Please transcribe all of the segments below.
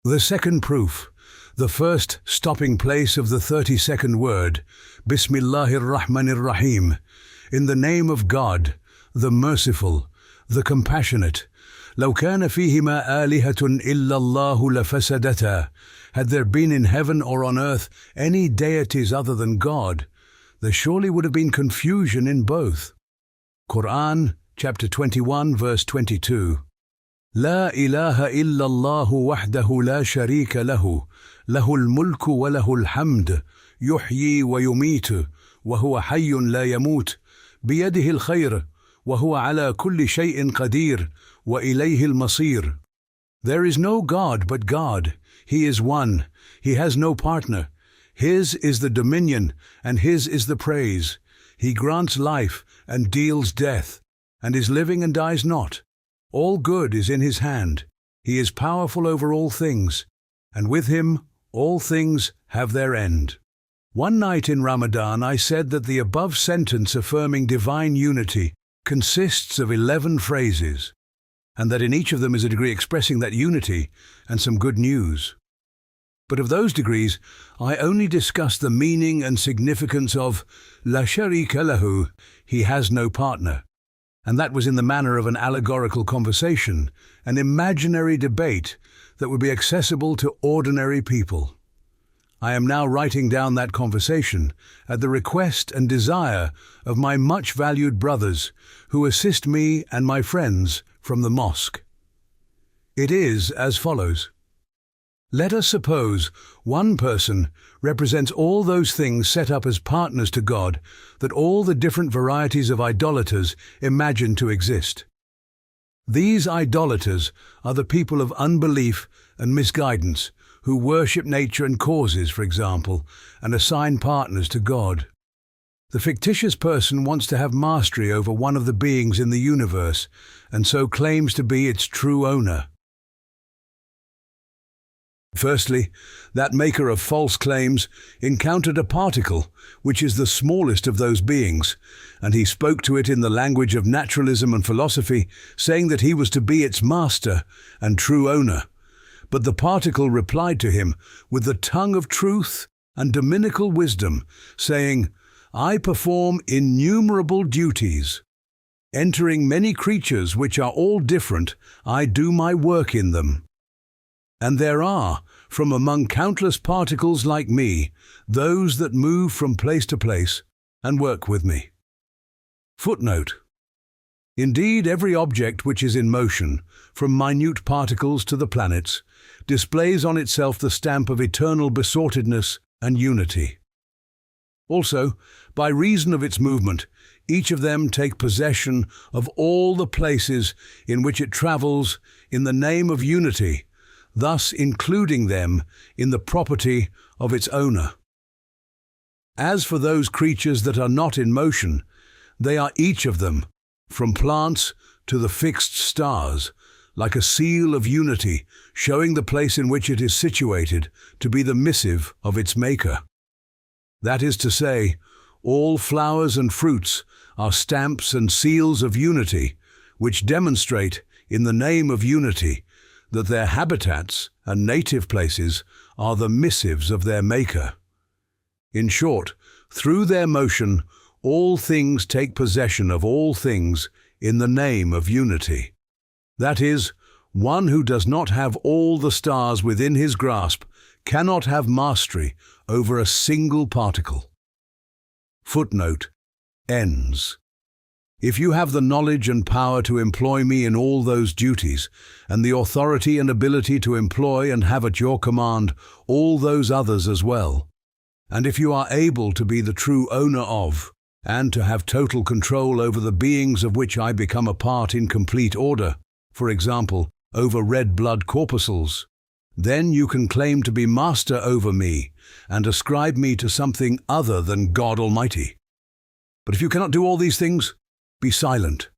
The second proof, the first stopping place of the 32nd word, Bismillahir Rahmanir Rahim, in the name of God, the Merciful, the Compassionate. لو كان فيهما آلهة إلا الله لفسدتا. Had there been in heaven or on earth any deities other than God, there surely would have been confusion in both. Quran, chapter 21, verse 22. لا إله إلا الله وحده لا شريك له له الملك وله الحمد يحيي ويميت وهو حي لا يموت بيده الخير وهو على كل شيء قدير وإليه المصير. There is no God but God. He is one. He has no partner. His is the dominion, and His is the praise. He grants life and deals death, and is living and dies not. All good is in His hand. He is powerful over all things, and with Him all things have their end. One night in Ramadan I said that the above sentence affirming divine unity consists of 11 phrases, and that in each of them is a degree expressing that unity and some good news. But of those degrees, I only discussed the meaning and significance of La sharika lahu, He has no partner, and that was in the manner of an allegorical conversation, an imaginary debate that would be accessible to ordinary people. I am now writing down that conversation at the request and desire of my much valued brothers who assist me and my friends from the mosque. It is as follows. Let us suppose one person represents all those things set up as partners to God that all the different varieties of idolaters imagine to exist. These idolaters are the people of unbelief and misguidance who worship nature and causes, for example, and assign partners to God. The fictitious person wants to have mastery over one of the beings in the universe and so claims to be its true owner. Firstly, that maker of false claims encountered a particle, which is the smallest of those beings, and he spoke to it in the language of naturalism and philosophy, saying that he was to be its master and true owner. But the particle replied to him with the tongue of truth and dominical wisdom, saying, I perform innumerable duties. Entering many creatures which are all different, I do my work in them. And there are, from among countless particles like me, those that move from place to place and work with me. Footnote. Indeed, every object which is in motion, from minute particles to the planets, displays on itself the stamp of eternal besortedness and unity. Also, by reason of its movement, each of them take possession of all the places in which it travels in the name of unity, thus including them in the property of its owner. As for those creatures that are not in motion, they are each of them, from plants to the fixed stars, like a seal of unity, showing the place in which it is situated to be the missive of its maker. That is to say, all flowers and fruits are stamps and seals of unity, which demonstrate, in the name of unity, that their habitats and native places are the missives of their maker. In short, through their motion, all things take possession of all things in the name of unity. That is, one who does not have all the stars within his grasp cannot have mastery over a single particle. Footnote ends. If you have the knowledge and power to employ me in all those duties, and the authority and ability to employ and have at your command all those others as well, and if you are able to be the true owner of, and to have total control over the beings of which I become a part in complete order, for example, over red blood corpuscles, then you can claim to be master over me and ascribe me to something other than God Almighty. But if you cannot do all these things, be silent.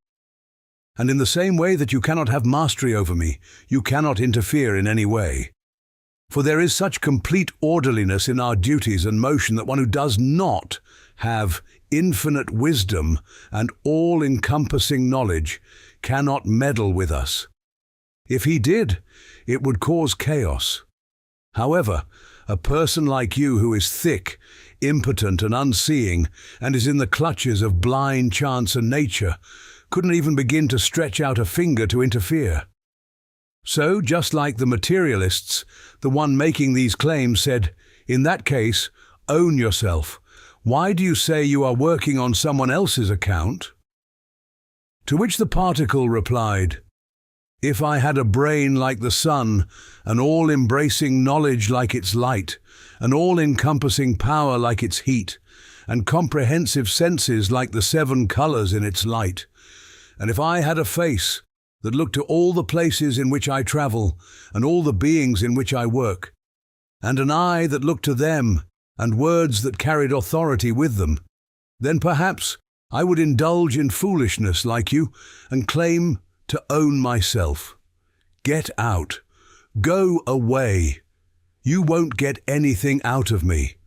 And in the same way that you cannot have mastery over me, you cannot interfere in any way. For there is such complete orderliness in our duties and motion that one who does not have infinite wisdom and all-encompassing knowledge cannot meddle with us. If he did, it would cause chaos, However, a person like you who is thick, impotent and unseeing, and is in the clutches of blind chance and nature, couldn't even begin to stretch out a finger to interfere. So, just like the materialists, the one making these claims said, "In that case, own yourself. Why do you say you are working on someone else's account?" To which the particle replied, "If I had a brain like the sun, an all-embracing knowledge like its light, an all-encompassing power like its heat, and comprehensive senses like the 7 colors in its light, and if I had a face that looked to all the places in which I travel, and all the beings in which I work, and an eye that looked to them, and words that carried authority with them, then perhaps I would indulge in foolishness like you and claim to own myself. Get out. Go away. You won't get anything out of me."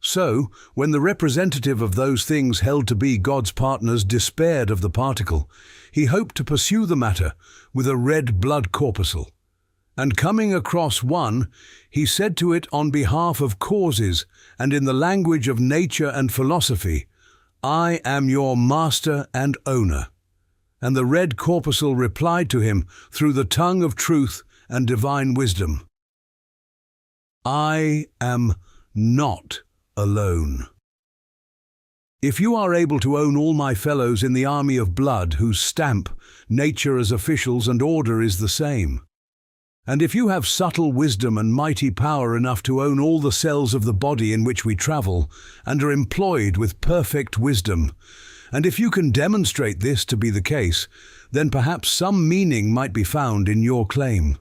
So, when the representative of those things held to be God's partners despaired of the particle, he hoped to pursue the matter with a red blood corpuscle. And coming across one, he said to it on behalf of causes and in the language of nature and philosophy, "I am your master and owner." And the red corpuscle replied to him through the tongue of truth and divine wisdom, "I am not alone. If you are able to own all my fellows in the army of blood whose stamp, nature as officials and order is the same, and if you have subtle wisdom and mighty power enough to own all the cells of the body in which we travel, and are employed with perfect wisdom, and if you can demonstrate this to be the case, then perhaps some meaning might be found in your claim.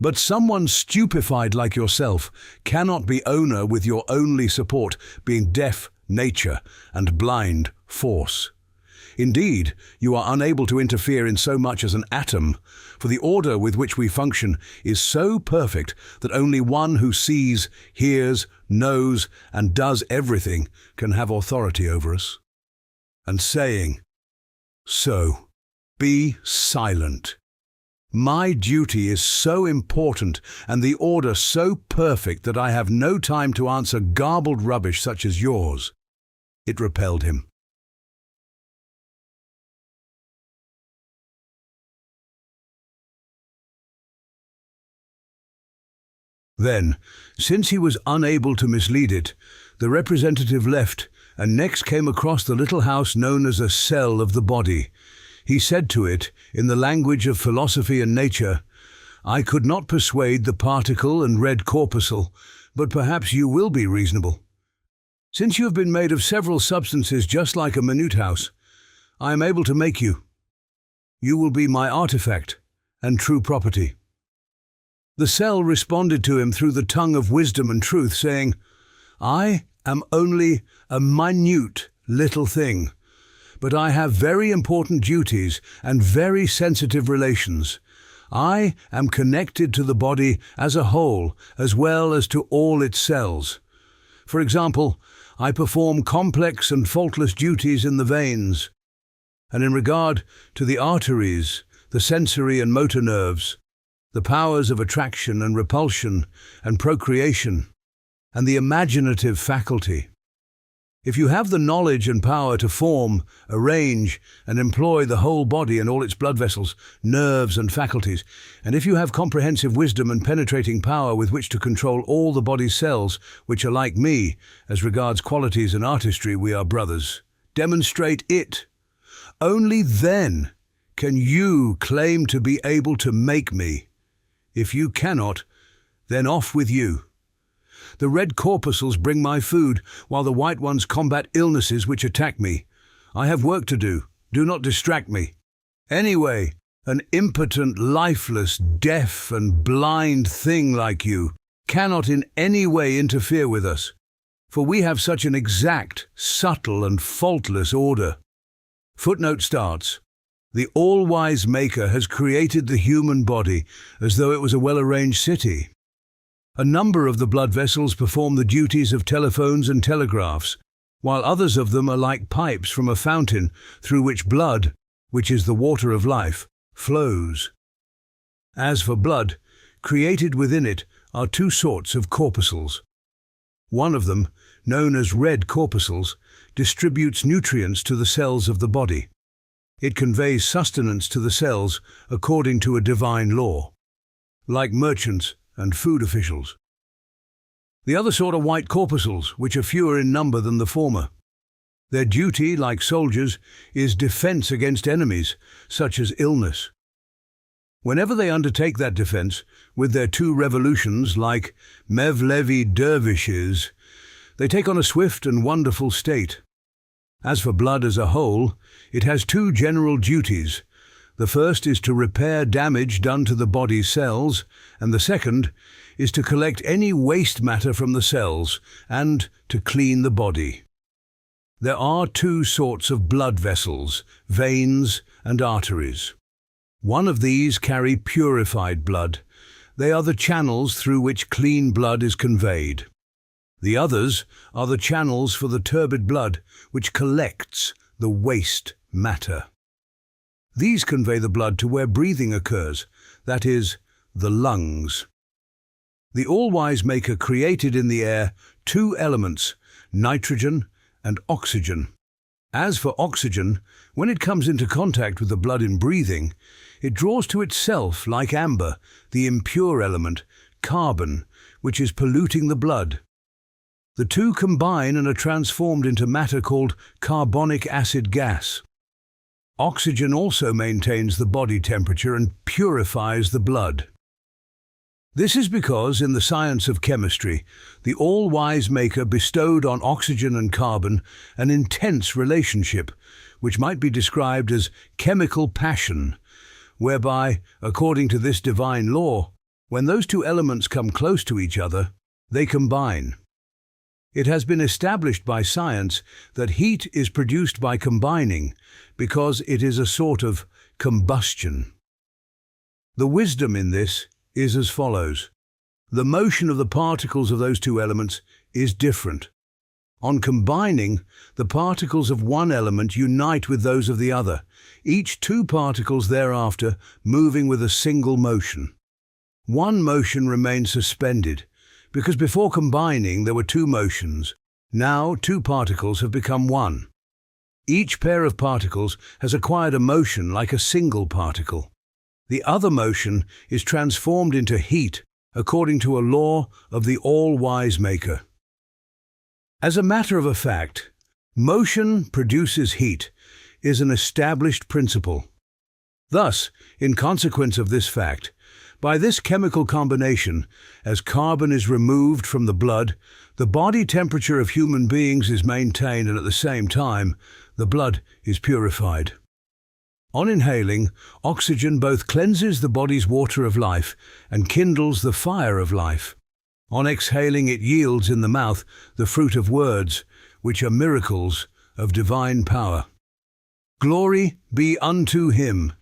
But someone stupefied like yourself cannot be owner with your only support being deaf nature and blind force. Indeed, you are unable to interfere in so much as an atom, for the order with which we function is so perfect that only one who sees, hears, knows, and does everything can have authority over us. And saying, "So, be silent. My duty is so important and the order so perfect that I have no time to answer garbled rubbish such as yours," it repelled him. Then, since he was unable to mislead it, the representative left and next came across the little house known as a cell of the body. He said to it, in the language of philosophy and nature, "I could not persuade the particle and red corpuscle, but perhaps you will be reasonable. Since you have been made of several substances just like a minute house, I am able to make you. You will be my artifact and true property." The cell responded to him through the tongue of wisdom and truth, saying, "I am only a minute little thing, but I have very important duties and very sensitive relations. I am connected to the body as a whole, as well as to all its cells. For example, I perform complex and faultless duties in the veins, and in regard to the arteries, the sensory and motor nerves, the powers of attraction and repulsion and procreation, and the imaginative faculty. If you have the knowledge and power to form, arrange, and employ the whole body and all its blood vessels, nerves and faculties, and if you have comprehensive wisdom and penetrating power with which to control all the body's cells, which are like me, as regards qualities and artistry we are brothers, demonstrate it. Only then can you claim to be able to make me. If you cannot, then off with you. The red corpuscles bring my food, while the white ones combat illnesses which attack me. I have work to do. Do not distract me. Anyway, an impotent, lifeless, deaf and blind thing like you cannot in any way interfere with us, for we have such an exact, subtle and faultless order. Footnote starts. The all-wise Maker has created the human body as though it was a well-arranged city. A number of the blood vessels perform the duties of telephones and telegraphs, while others of them are like pipes from a fountain through which blood, which is the water of life, flows. As for blood, created within it are two sorts of corpuscles. One of them, known as red corpuscles, distributes nutrients to the cells of the body. It conveys sustenance to the cells according to a divine law, like merchants and food officials. The other sort are white corpuscles, which are fewer in number than the former. Their duty, like soldiers, is defense against enemies, such as illness. Whenever they undertake that defense, with their two revolutions, like Mevlevi dervishes, they take on a swift and wonderful state. As for blood as a whole, it has two general duties. The first is to repair damage done to the body's cells, and the second is to collect any waste matter from the cells and to clean the body. There are two sorts of blood vessels, veins and arteries. One of these carry purified blood. They are the channels through which clean blood is conveyed. The others are the channels for the turbid blood, which collects the waste matter. These convey the blood to where breathing occurs, that is, the lungs. The all-wise Maker created in the air two elements, nitrogen and oxygen. As for oxygen, when it comes into contact with the blood in breathing, it draws to itself, like amber, the impure element, carbon, which is polluting the blood. The two combine and are transformed into matter called carbonic acid gas. Oxygen also maintains the body temperature and purifies the blood. This is because, in the science of chemistry, the all-wise Maker bestowed on oxygen and carbon an intense relationship, which might be described as chemical passion, whereby, according to this divine law, when those two elements come close to each other, they combine. It has been established by science that heat is produced by combining because it is a sort of combustion. The wisdom in this is as follows. The motion of the particles of those two elements is different. On combining, the particles of one element unite with those of the other, each two particles thereafter moving with a single motion. One motion remains suspended, because before combining there were two motions. Now two particles have become one. Each pair of particles has acquired a motion like a single particle. The other motion is transformed into heat according to a law of the all-wise Maker. As a matter of fact, motion produces heat is an established principle. Thus, in consequence of this fact, by this chemical combination, as carbon is removed from the blood, the body temperature of human beings is maintained and at the same time, the blood is purified. On inhaling, oxygen both cleanses the body's water of life and kindles the fire of life. On exhaling, it yields in the mouth the fruit of words, which are miracles of divine power. Glory be unto him,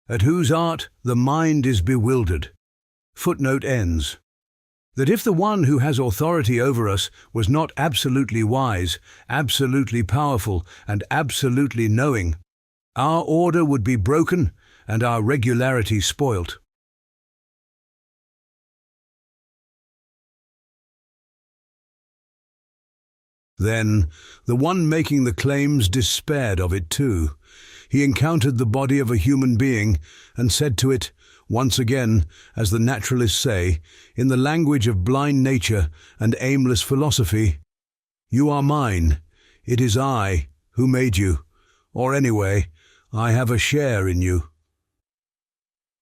at whose art the mind is bewildered. Footnote ends. That if the one who has authority over us was not absolutely wise, absolutely powerful, and absolutely knowing, our order would be broken and our regularity spoilt. Then the one making the claims despaired of it too. He encountered the body of a human being and said to it, once again, as the naturalists say, in the language of blind nature and aimless philosophy, "You are mine. It is I who made you. Or anyway, I have a share in you."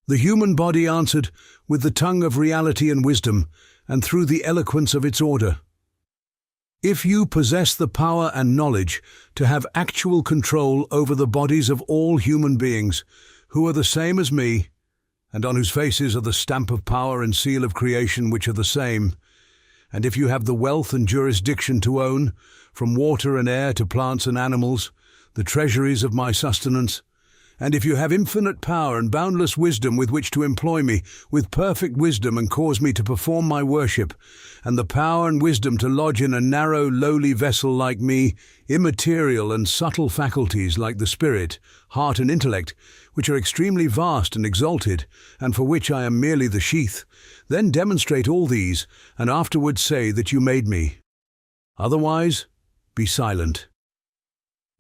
The human body answered with the tongue of reality and wisdom and through the eloquence of its order. If you possess the power and knowledge to have actual control over the bodies of all human beings, who are the same as me, and on whose faces are the stamp of power and seal of creation which are the same, and if you have the wealth and jurisdiction to own, from water and air to plants and animals, the treasuries of my sustenance, And if you have infinite power and boundless wisdom with which to employ me, with perfect wisdom and cause me to perform my worship, and the power and wisdom to lodge in a narrow, lowly vessel like me, immaterial and subtle faculties like the spirit, heart and intellect, which are extremely vast and exalted, and for which I am merely the sheath, then demonstrate all these, and afterwards say that you made me. Otherwise, be silent.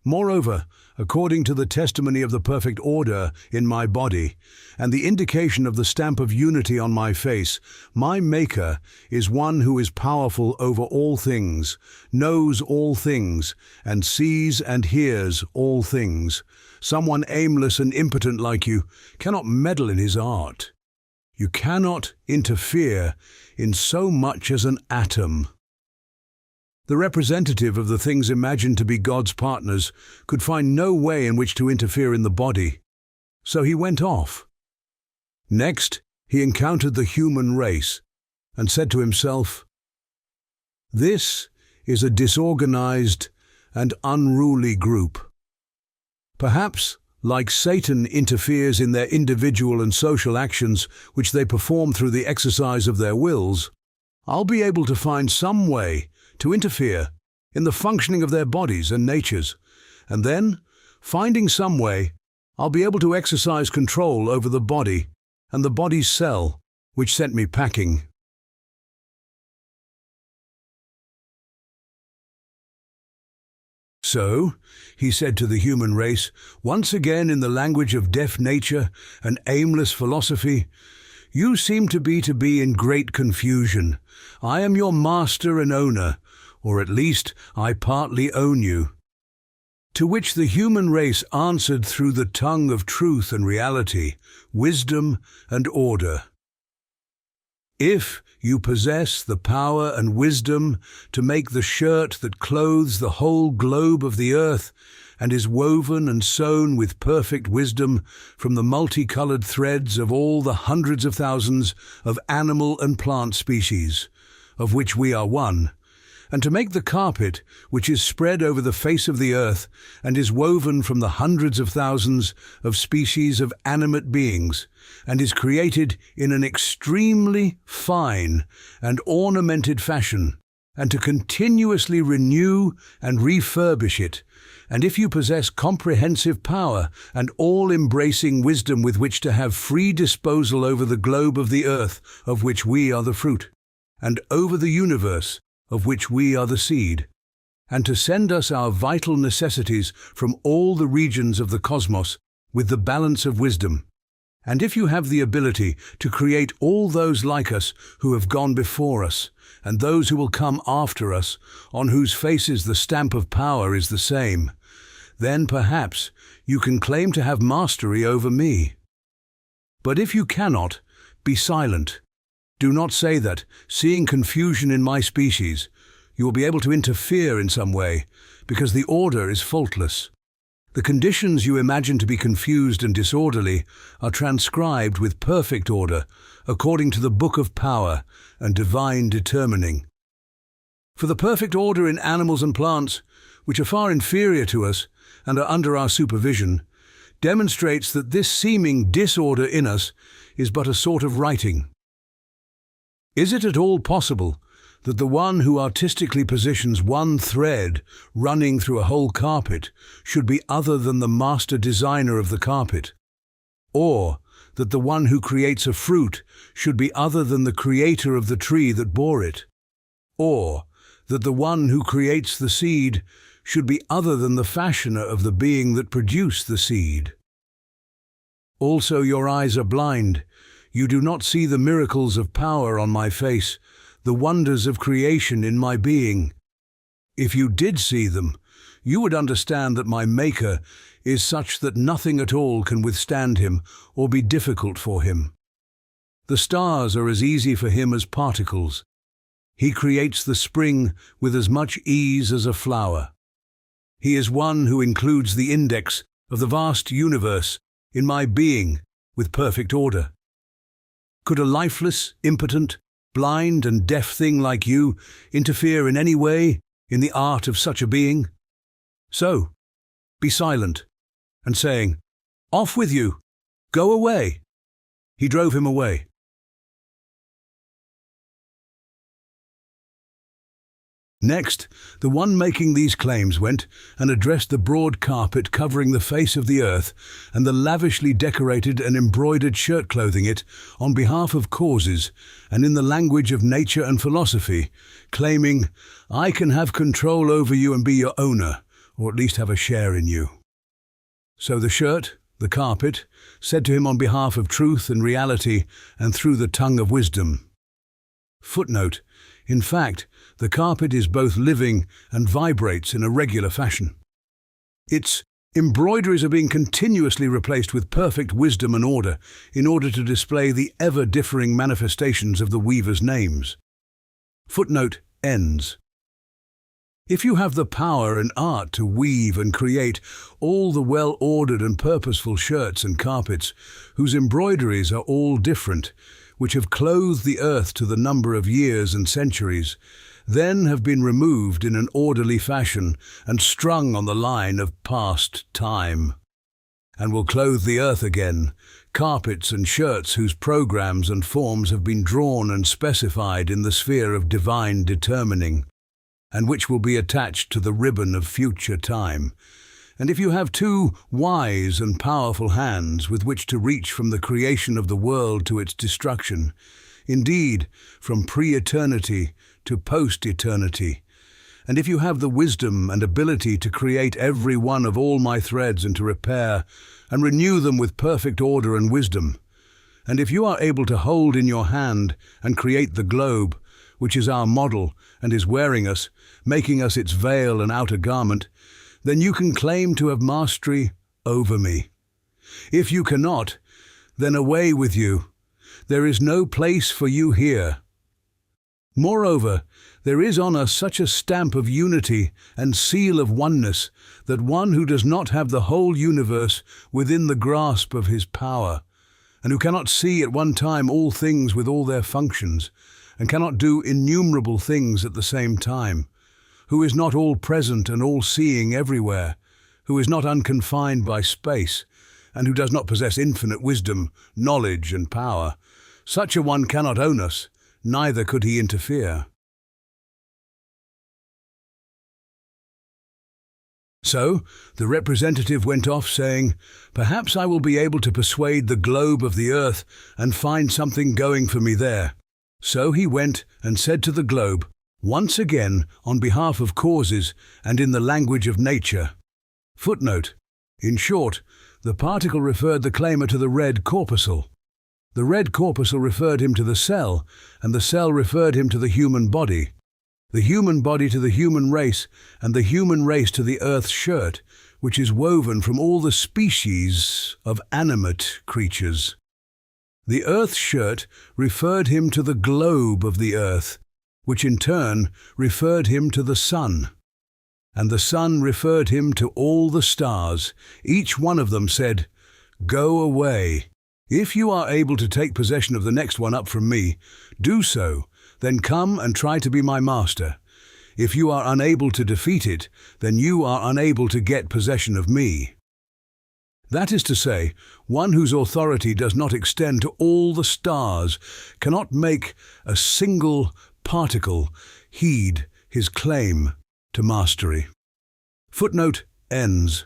Moreover, according to the testimony of the perfect order in my body, and the indication of the stamp of unity on my face, my Maker is one who is powerful over all things, knows all things, and sees and hears all things. Someone aimless and impotent like you cannot meddle in his art. You cannot interfere in so much as an atom. The representative of the things imagined to be God's partners could find no way in which to interfere in the body, so he went off. Next, he encountered the human race and said to himself, "This is a disorganized and unruly group. Perhaps, like Satan interferes in their individual and social actions which they perform through the exercise of their wills, I'll be able to find some way to interfere in the functioning of their bodies and natures, and then, finding some way, I'll be able to exercise control over the body and the body's cell, which sent me packing." So, he said to the human race, once again in the language of deaf nature and aimless philosophy, "You seem to be in great confusion. I am your master and owner, or at least I partly own you." To which the human race answered through the tongue of truth and reality, wisdom and order. "If you possess the power and wisdom to make the shirt that clothes the whole globe of the earth and is woven and sewn with perfect wisdom from the multicolored threads of all the hundreds of thousands of animal and plant species, of which we are one, and to make the carpet which is spread over the face of the earth and is woven from the hundreds of thousands of species of animate beings, and is created in an extremely fine and ornamented fashion, and to continuously renew and refurbish it, and if you possess comprehensive power and all-embracing wisdom with which to have free disposal over the globe of the earth, of which we are the fruit, and over the universe, of which we are the seed, and to send us our vital necessities from all the regions of the cosmos with the balance of wisdom, and if you have the ability to create all those like us who have gone before us, and those who will come after us, on whose faces the stamp of power is the same, then perhaps you can claim to have mastery over me. But if you cannot, be silent. Do not say that, seeing confusion in my species, you will be able to interfere in some way, because the order is faultless. The conditions you imagine to be confused and disorderly are transcribed with perfect order, according to the book of power and divine determining. For the perfect order in animals and plants, which are far inferior to us and are under our supervision, demonstrates that this seeming disorder in us is but a sort of writing. Is it at all possible that the one who artistically positions one thread running through a whole carpet should be other than the master designer of the carpet? Or that the one who creates a fruit should be other than the creator of the tree that bore it? Or that the one who creates the seed should be other than the fashioner of the being that produced the seed? Also your eyes are blind. You do not see the miracles of power on my face, the wonders of creation in my being. If you did see them, you would understand that my Maker is such that nothing at all can withstand him or be difficult for him. The stars are as easy for him as particles. He creates the spring with as much ease as a flower. He is one who includes the index of the vast universe in my being with perfect order. Could a lifeless, impotent, blind and deaf thing like you interfere in any way in the art of such a being? So, be silent, and saying, Off with you! Go away! He drove him away. Next, the one making these claims went and addressed the broad carpet covering the face of the earth and the lavishly decorated and embroidered shirt clothing it on behalf of causes and in the language of nature and philosophy, claiming, "I can have control over you and be your owner, or at least have a share in you." So the shirt, the carpet, said to him on behalf of truth and reality and through the tongue of wisdom. Footnote: in fact, the carpet is both living and vibrates in a regular fashion. Its embroideries are being continuously replaced with perfect wisdom and order in order to display the ever-differing manifestations of the weaver's names. Footnote ends. If you have the power and art to weave and create all the well-ordered and purposeful shirts and carpets, whose embroideries are all different, which have clothed the earth to the number of years and centuries, then have been removed in an orderly fashion and strung on the line of past time, and will clothe the earth again, carpets and shirts whose programs and forms have been drawn and specified in the sphere of divine determining, and which will be attached to the ribbon of future time. And if you have two wise and powerful hands with which to reach from the creation of the world to its destruction, indeed, from pre-eternity to post-eternity, and if you have the wisdom and ability to create every one of all my threads and to repair and renew them with perfect order and wisdom, and if you are able to hold in your hand and create the globe, which is our model and is wearing us, making us its veil and outer garment, then you can claim to have mastery over me. If you cannot, then away with you. There is no place for you here. Moreover, there is on us such a stamp of unity and seal of oneness that one who does not have the whole universe within the grasp of his power, and who cannot see at one time all things with all their functions, and cannot do innumerable things at the same time, who is not all-present and all-seeing everywhere, who is not unconfined by space, and who does not possess infinite wisdom, knowledge, and power, such a one cannot own us, neither could he interfere. So the representative went off, saying, "Perhaps I will be able to persuade the globe of the earth and find something going for me there." So he went and said to the globe, once again on behalf of causes and in the language of nature. Footnote: in short, the particle referred the claimer to the red corpuscle. The red corpuscle referred him to the cell, and the cell referred him to the human body to the human race, and the human race to the earth's shirt, which is woven from all the species of animate creatures. The earth's shirt referred him to the globe of the earth, which in turn referred him to the sun. And the sun referred him to all the stars. Each one of them said, "Go away. If you are able to take possession of the next one up from me, do so, then come and try to be my master. If you are unable to defeat it, then you are unable to get possession of me." That is to say, one whose authority does not extend to all the stars cannot make a single particle heed his claim to mastery. Footnote ends.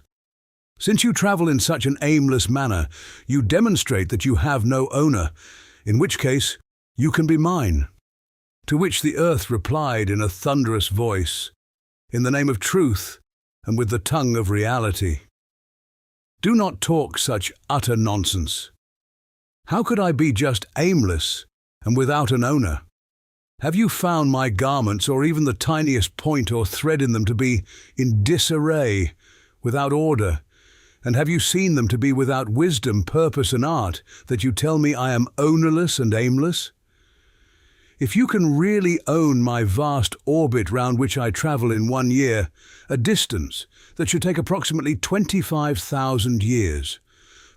Since you travel in such an aimless manner, you demonstrate that you have no owner, in which case you can be mine. To which the earth replied in a thunderous voice, in the name of truth and with the tongue of reality, "Do not talk such utter nonsense. How could I be just aimless and without an owner? Have you found my garments or even the tiniest point or thread in them to be in disarray, without order? And have you seen them to be without wisdom, purpose and art, that you tell me I am ownerless and aimless? If you can really own my vast orbit round which I travel in 1 year, a distance that should take approximately 25,000 years.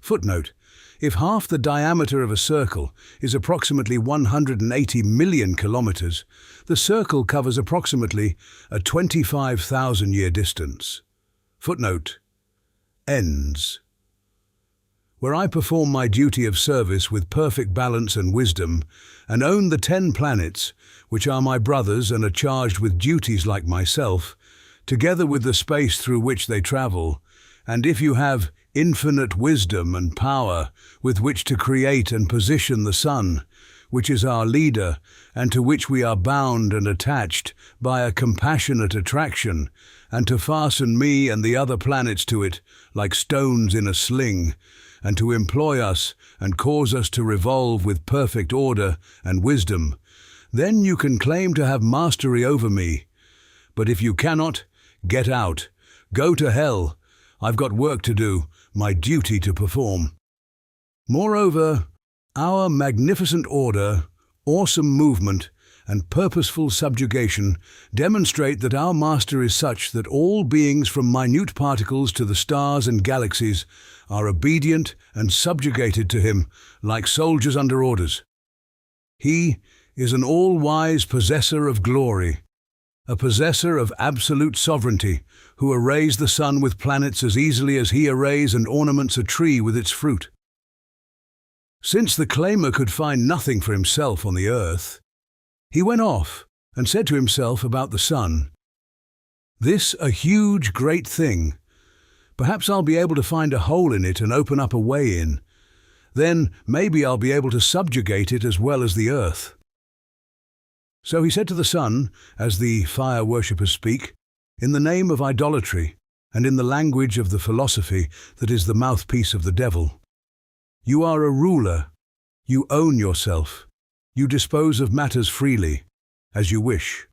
Footnote: if half the diameter of a circle is approximately 180 million kilometers, the circle covers approximately a 25,000-year distance. Footnote ends. where I perform my duty of service with perfect balance and wisdom, and own the 10 planets, which are my brothers and are charged with duties like myself, together with the space through which they travel, and if you have infinite wisdom and power with which to create and position the sun, which is our leader, and to which we are bound and attached by a compassionate attraction, and to fasten me and the other planets to it, like stones in a sling, and to employ us and cause us to revolve with perfect order and wisdom, then you can claim to have mastery over me. But if you cannot, get out. Go to hell. I've got work to do, my duty to perform. Moreover, our magnificent order, awesome movement, and purposeful subjugation demonstrate that our master is such that all beings from minute particles to the stars and galaxies are obedient and subjugated to him like soldiers under orders. He is an all-wise possessor of glory, a possessor of absolute sovereignty, who arrays the sun with planets as easily as he arrays and ornaments a tree with its fruit. Since the claimer could find nothing for himself on the earth, he went off and said to himself about the sun, "This a huge, great thing. Perhaps I'll be able to find a hole in it and open up a way in. Then maybe I'll be able to subjugate it as well as the earth." So he said to the sun, as the fire worshippers speak, in the name of idolatry and in the language of the philosophy that is the mouthpiece of the devil, "You are a ruler. You own yourself. You dispose of matters freely, as you wish."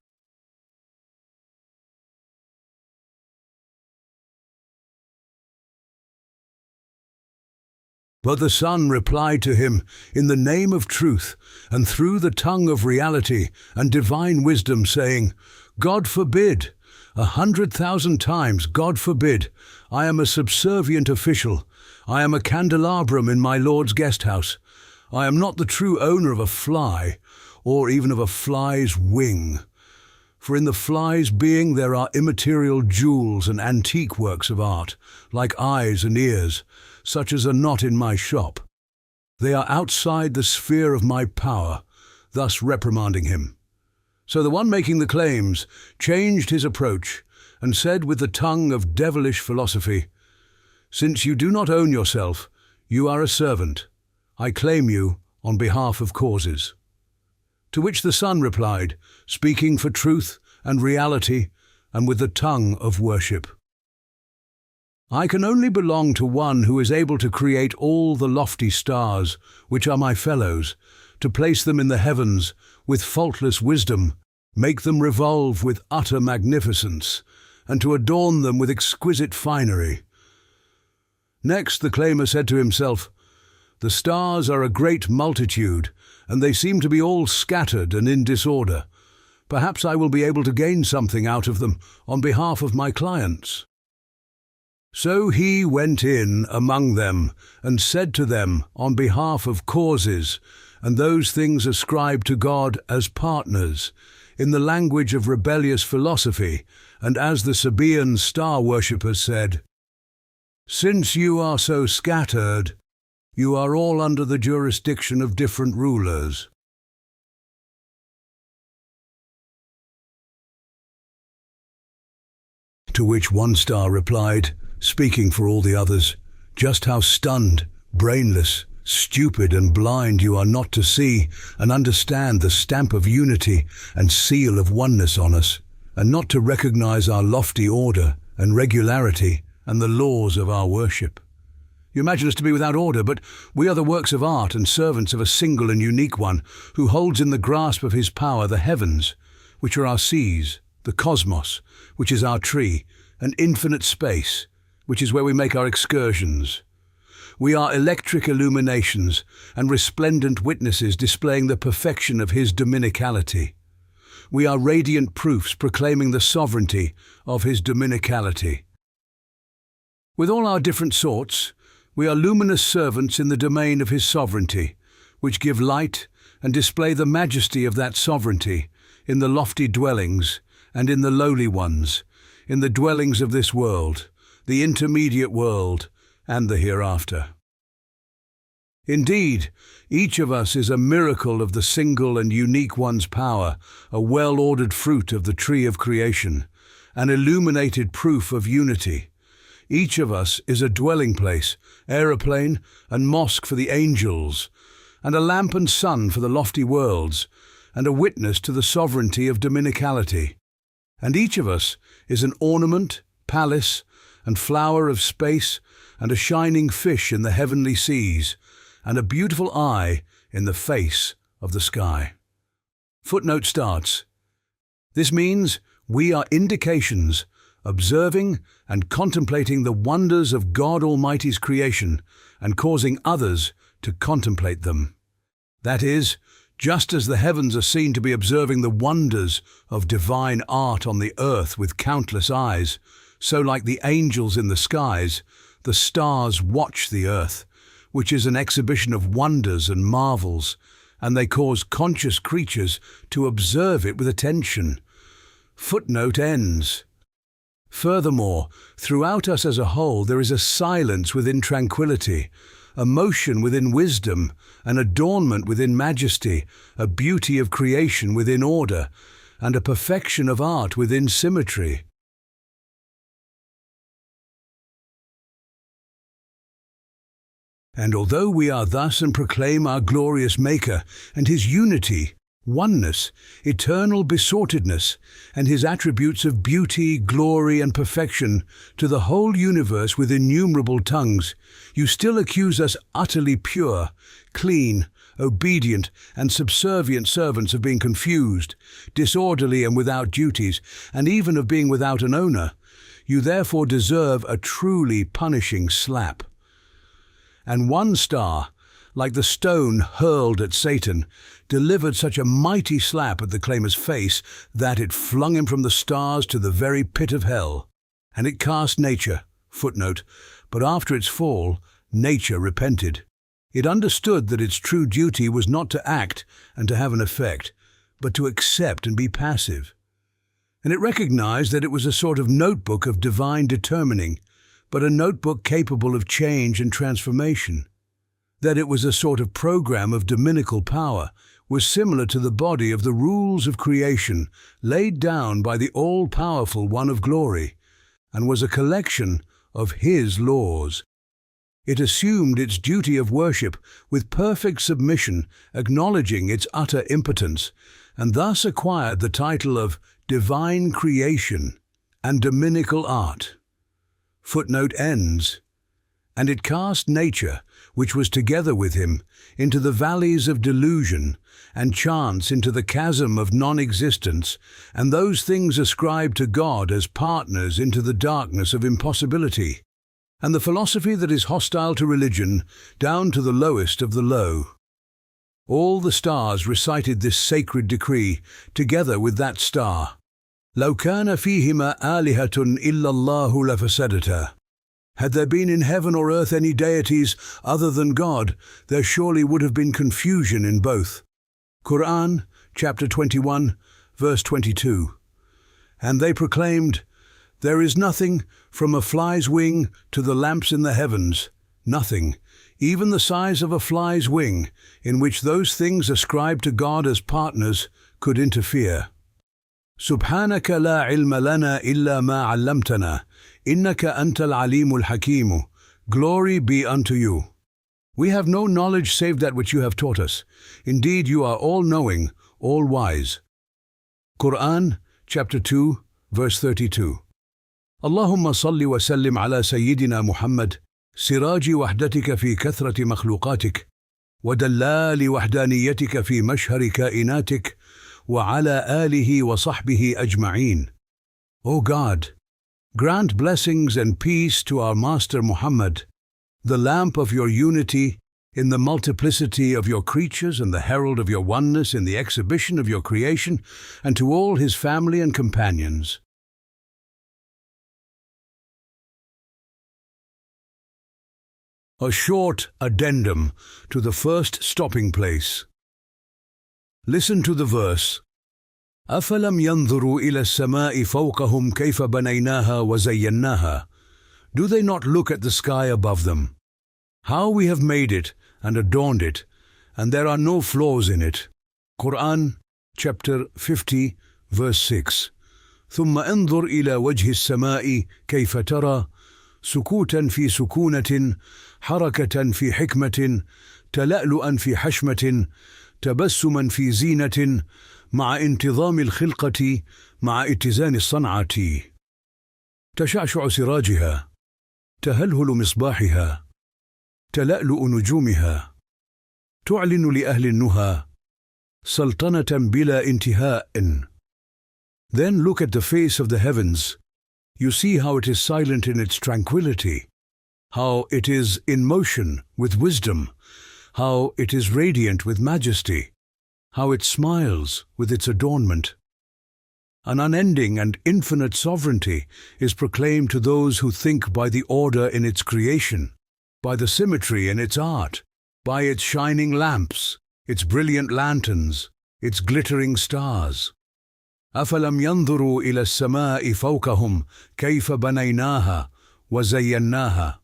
But the sun replied to him in the name of truth and through the tongue of reality and divine wisdom, saying, "God forbid, 100,000 times God forbid, I am a subservient official. I am a candelabrum in my Lord's guest house. I am not the true owner of a fly, or even of a fly's wing. For in the fly's being there are immaterial jewels and antique works of art, like eyes and ears, such as are not in my shop. They are outside the sphere of my power," thus reprimanding him. So the one making the claims changed his approach and said with the tongue of devilish philosophy, "Since you do not own yourself, you are a servant. I claim you on behalf of causes." To which the sun replied, speaking for truth and reality and with the tongue of worship, "I can only belong to one who is able to create all the lofty stars, which are my fellows, to place them in the heavens with faultless wisdom, make them revolve with utter magnificence, and to adorn them with exquisite finery." Next the claimer said to himself, "The stars are a great multitude, and they seem to be all scattered and in disorder. Perhaps I will be able to gain something out of them on behalf of my clients." So he went in among them and said to them on behalf of causes and those things ascribed to God as partners, in the language of rebellious philosophy, and as the Sabaean star worshippers said, "Since you are so scattered, you are all under the jurisdiction of different rulers." To which one star replied, speaking for all the others, "Just how stunned, brainless, stupid and blind you are not to see and understand the stamp of unity and seal of oneness on us, and not to recognize our lofty order and regularity and the laws of our worship. You imagine us to be without order, but we are the works of art and servants of a single and unique one, who holds in the grasp of his power the heavens, which are our seas, the cosmos, which is our tree, and infinite space, which is where we make our excursions. We are electric illuminations and resplendent witnesses displaying the perfection of his dominicality. We are radiant proofs proclaiming the sovereignty of his dominicality. With all our different sorts, we are luminous servants in the domain of his sovereignty, which give light and display the majesty of that sovereignty in the lofty dwellings and in the lowly ones, in the dwellings of this world, the intermediate world, and the hereafter. Indeed, each of us is a miracle of the single and unique one's power, a well-ordered fruit of the tree of creation, an illuminated proof of unity. Each of us is a dwelling place, aeroplane and mosque for the angels, and a lamp and sun for the lofty worlds, and a witness to the sovereignty of dominicality. And each of us is an ornament, palace, and flower of space, and a shining fish in the heavenly seas, and a beautiful eye in the face of the sky. Footnote starts. This means we are indications, observing and contemplating the wonders of God Almighty's creation and causing others to contemplate them. That is, just as the heavens are seen to be observing the wonders of divine art on the earth with countless eyes, so like the angels in the skies, the stars watch the earth, which is an exhibition of wonders and marvels, and they cause conscious creatures to observe it with attention. Footnote ends. Furthermore, throughout us as a whole there is a silence within tranquility, a motion within wisdom, an adornment within majesty, a beauty of creation within order, and a perfection of art within symmetry. And although we are thus and proclaim our glorious Maker and His unity, oneness, eternal besortedness, and His attributes of beauty, glory, and perfection to the whole universe with innumerable tongues, you still accuse us utterly pure, clean, obedient, and subservient servants of being confused, disorderly and without duties, and even of being without an owner. You therefore deserve a truly punishing slap. And one star, like the stone hurled at Satan, delivered such a mighty slap at the claimer's face that it flung him from the stars to the very pit of hell. And it cast nature. Footnote. But after its fall, nature repented. It understood that its true duty was not to act and to have an effect, but to accept and be passive. And it recognized that it was a sort of notebook of divine determining, but a notebook capable of change and transformation. That it was a sort of program of dominical power was similar to the body of the rules of creation laid down by the all-powerful One of Glory, and was a collection of His laws. It assumed its duty of worship with perfect submission, acknowledging its utter impotence, and thus acquired the title of divine creation and dominical art. Footnote ends. And it cast nature, which was together with him, into the valleys of delusion, and chance into the chasm of non-existence, and those things ascribed to God as partners into the darkness of impossibility, and the philosophy that is hostile to religion, down to the lowest of the low. All the stars recited this sacred decree, together with that star. لو كان فيهما آلهة إلا الله لفسدتا. Had there been in heaven or earth any deities other than God, there surely would have been confusion in both. Quran, chapter 21, verse 22. And they proclaimed, there is nothing, from a fly's wing to the lamps in the heavens, nothing, even the size of a fly's wing, in which those things ascribed to God as partners could interfere. سبحانك لا علم لنا إلا ما علمتنا إنك أنت العليم الحكيم. Glory be unto you. We have no knowledge save that which you have taught us. Indeed, you are all-knowing, all-wise. Quran, chapter 2, verse 32. اللهم صل وسلم على سيدنا محمد سراج وحدتك في كثرة مخلوقاتك ودلال وحدانيتك في مشهر كائناتك وعلى آله وصحبه أجمعين. O God, grant blessings and peace to our Master Muhammad, the lamp of your unity in the multiplicity of your creatures and the herald of your oneness in the exhibition of your creation, and to all his family and companions. A short addendum to the first stopping place. Listen to the verse. أَفَلَمْ يَنْظُرُوا إِلَى السَّمَاءِ فَوْقَهُمْ كَيْفَ بَنَيْنَاهَا وَزَيَّنَّاهَا. Do they not look at the sky above them? How we have made it, and adorned it, and there are no flaws in it. Quran, chapter 50, verse 6. ثم انظر إلى وجه السماء كيف ترى سكوتا في سكونة حركة في حكمة تلألؤا في حشمة تبسما في زينة مع انتظام الخلقة مع اتزان الصنعة تشعشع سراجها تهلهل مصباحها تلألؤ نجومها تعلن لأهل النهى سلطنة بلا انتهاء. Then look at the face of the heavens. You see how it is silent in its tranquility, how it is in motion with wisdom, how it is radiant with majesty, how it smiles with its adornment. An unending and infinite sovereignty is proclaimed to those who think by the order in its creation, by the symmetry in its art, by its shining lamps, its brilliant lanterns, its glittering stars. أفلم ينظروا إلى السماء فوقهم كيف بنيناها وزيناها.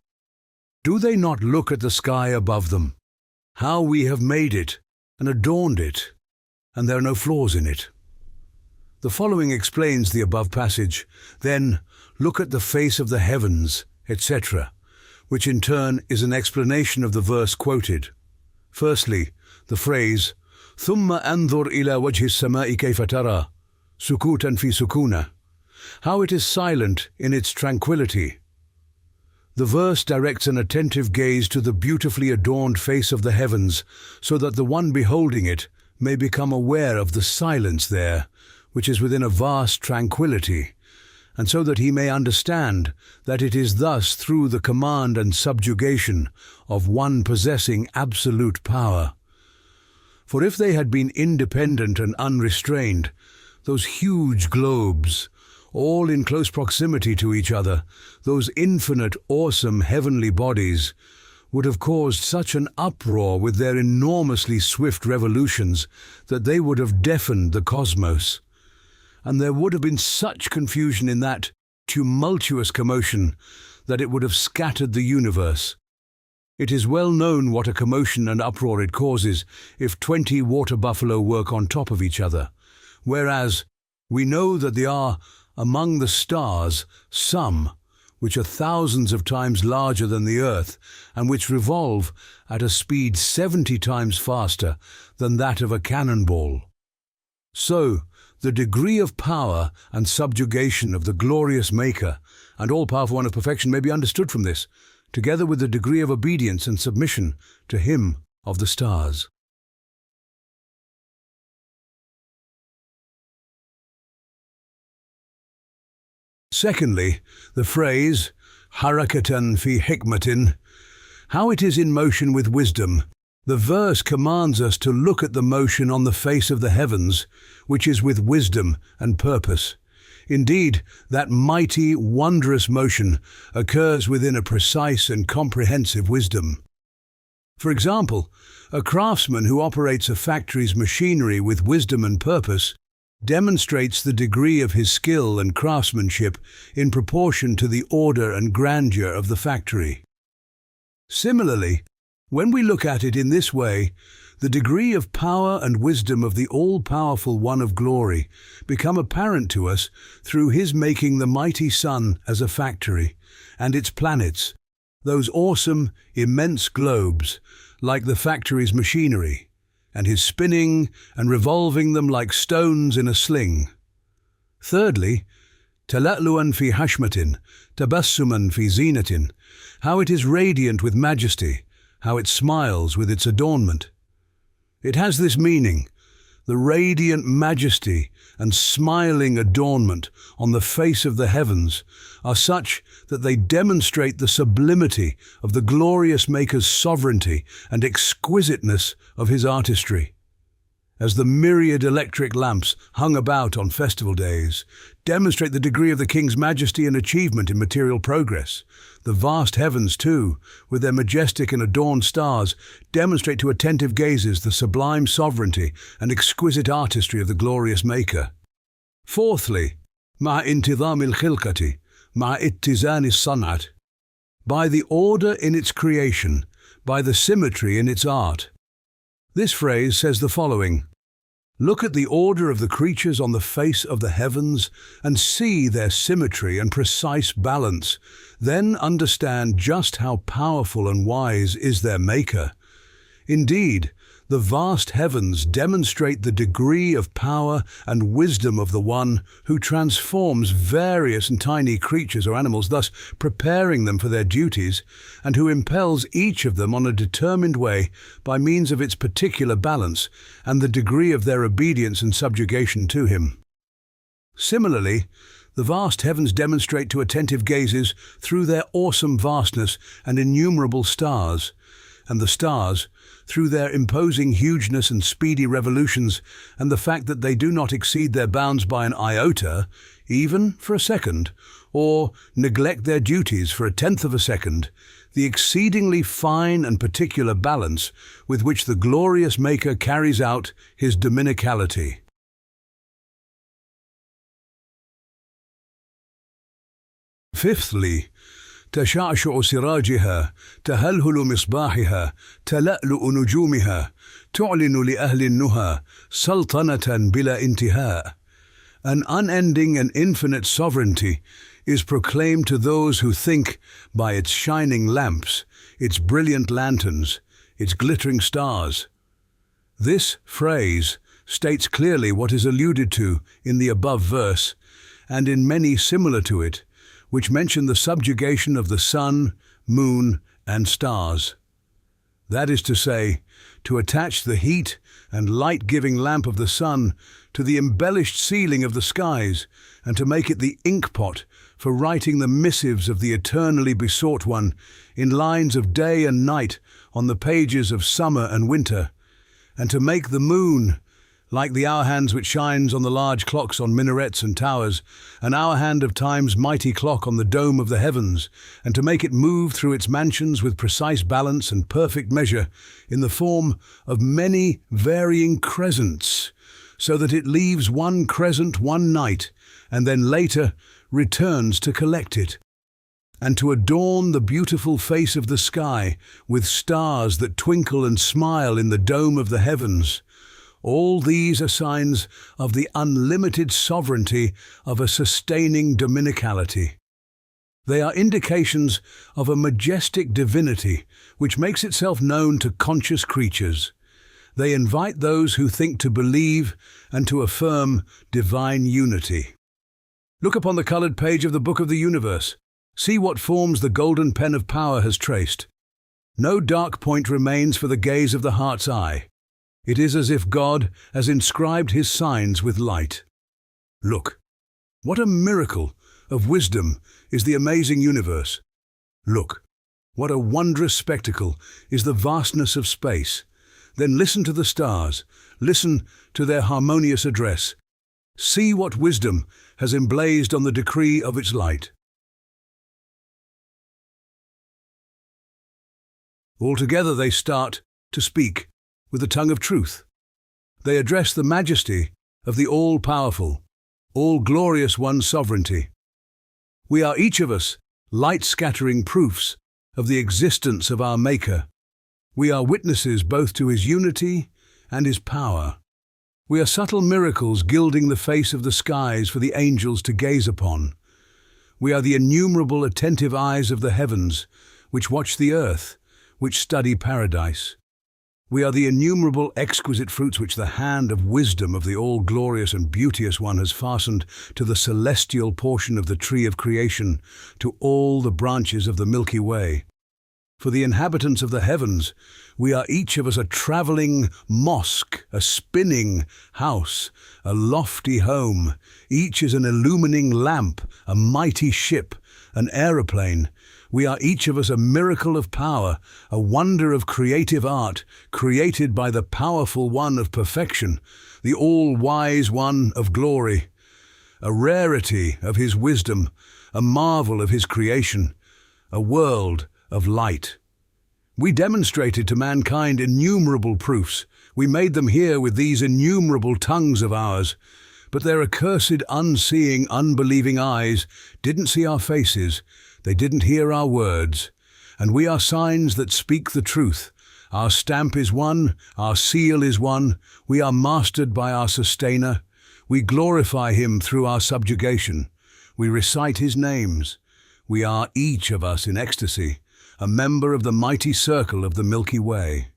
Do they not look at the sky above them, how we have made it and adorned it, and there are no flaws in it? The following explains the above passage. Then look at the face of the heavens, etc., which in turn is an explanation of the verse quoted. Firstly, the phrase ثم أنظر إلى وجه السماء كيف ترى سكوتا في سكونة, how it is silent in its tranquility. The verse directs an attentive gaze to the beautifully adorned face of the heavens, so that the one beholding it may become aware of the silence there, which is within a vast tranquility, and so that he may understand that it is thus through the command and subjugation of one possessing absolute power. For if they had been independent and unrestrained, those huge globes, all in close proximity to each other, those infinite, awesome heavenly bodies, would have caused such an uproar with their enormously swift revolutions that they would have deafened the cosmos. And there would have been such confusion in that tumultuous commotion that it would have scattered the universe. It is well known what a commotion and uproar it causes if 20 water buffalo work on top of each other, whereas we know that there are among the stars some which are thousands of times larger than the earth and which revolve at a speed 70 times faster than that of a cannonball. So, the degree of power and subjugation of the glorious Maker and all-powerful One of perfection may be understood from this, together with the degree of obedience and submission to Him of the stars. Secondly, the phrase harakatan fi hikmatin, how it is in motion with wisdom. The verse commands us to look at the motion on the face of the heavens, which is with wisdom and purpose. Indeed, that mighty, wondrous motion occurs within a precise and comprehensive wisdom. For example, a craftsman who operates a factory's machinery with wisdom and purpose demonstrates the degree of his skill and craftsmanship in proportion to the order and grandeur of the factory. Similarly, when we look at it in this way, the degree of power and wisdom of the all-powerful One of Glory become apparent to us through His making the mighty sun as a factory, and its planets, those awesome, immense globes, like the factory's machinery, and His spinning and revolving them like stones in a sling. Thirdly, tala'luan fi hashmatin, tabassuman fi zinatin, how it is radiant with majesty, how it smiles with its adornment. It has this meaning: the radiant majesty and smiling adornment on the face of the heavens are such that they demonstrate the sublimity of the glorious Maker's sovereignty and exquisiteness of His artistry. As the myriad electric lamps hung about on festival days demonstrate the degree of the King's majesty and achievement in material progress, the vast heavens, too, with their majestic and adorned stars, demonstrate to attentive gazers the sublime sovereignty and exquisite artistry of the glorious Maker. Fourthly, مع انتظام الخلقة مع اتزان الصنعة, by the order in its creation, by the symmetry in its art. This phrase says the following: "Look at the order of the creatures on the face of the heavens and see their symmetry and precise balance. Then understand just how powerful and wise is their Maker. Indeed, the vast heavens demonstrate the degree of power and wisdom of the One who transforms various and tiny creatures or animals, thus preparing them for their duties, and who impels each of them on a determined way by means of its particular balance and the degree of their obedience and subjugation to Him." Similarly, the vast heavens demonstrate to attentive gazes through their awesome vastness and innumerable stars, and the stars through their imposing hugeness and speedy revolutions, and the fact that they do not exceed their bounds by an iota, even for a second, or neglect their duties for a tenth of a second, the exceedingly fine and particular balance with which the glorious Maker carries out His dominicality. Fifthly, تشعشع سراجها، تهلهل مصباحها، تلألؤ نجومها، تعلن لأهل النهى سلطنة بلا انتهاء. An unending and infinite sovereignty is proclaimed to those who think by its shining lamps, its brilliant lanterns, its glittering stars. This phrase states clearly what is alluded to in the above verse, and in many similar to it, which mention the subjugation of the sun, moon, and stars. That is to say, to attach the heat and light-giving lamp of the sun to the embellished ceiling of the skies, and to make it the inkpot for writing the missives of the eternally besought one in lines of day and night on the pages of summer and winter, and to make the moon like the hour hands which shines on the large clocks on minarets and towers, an hour hand of time's mighty clock on the dome of the heavens, and to make it move through its mansions with precise balance and perfect measure in the form of many varying crescents, so that it leaves one crescent one night, and then later returns to collect it, and to adorn the beautiful face of the sky with stars that twinkle and smile in the dome of the heavens. All these are signs of the unlimited sovereignty of a sustaining dominicality. They are indications of a majestic divinity which makes itself known to conscious creatures. They invite those who think to believe and to affirm divine unity. Look upon the colored page of the book of the universe. See what forms the golden pen of power has traced. No dark point remains for the gaze of the heart's eye. It is as if God has inscribed His signs with light. Look, what a miracle of wisdom is the amazing universe. Look, what a wondrous spectacle is the vastness of space. Then listen to the stars, listen to their harmonious address. See what wisdom has emblazed on the decree of its light. Altogether they start to speak with the tongue of truth. They address the majesty of the all-powerful, all-glorious One's sovereignty. We are each of us light-scattering proofs of the existence of our Maker. We are witnesses both to His unity and His power. We are subtle miracles gilding the face of the skies for the angels to gaze upon. We are the innumerable attentive eyes of the heavens, which watch the earth, which study paradise. We are the innumerable exquisite fruits which the hand of wisdom of the all-glorious and beauteous One has fastened to the celestial portion of the tree of creation, to all the branches of the Milky Way. For the inhabitants of the heavens, we are each of us a travelling mosque, a spinning house, a lofty home. Each is an illumining lamp, a mighty ship, an aeroplane. We are each of us a miracle of power, a wonder of creative art, created by the powerful One of perfection, the all-wise One of glory, a rarity of His wisdom, a marvel of His creation, a world of light. We demonstrated to mankind innumerable proofs. We made them hear with these innumerable tongues of ours, but their accursed, unseeing, unbelieving eyes didn't see our faces. They didn't hear our words, And we are signs that speak the truth. Our stamp is one, our seal is one, we are mastered by our sustainer. We glorify him through our subjugation. We recite his names. We are each of us in ecstasy, a member of the mighty circle of the Milky Way.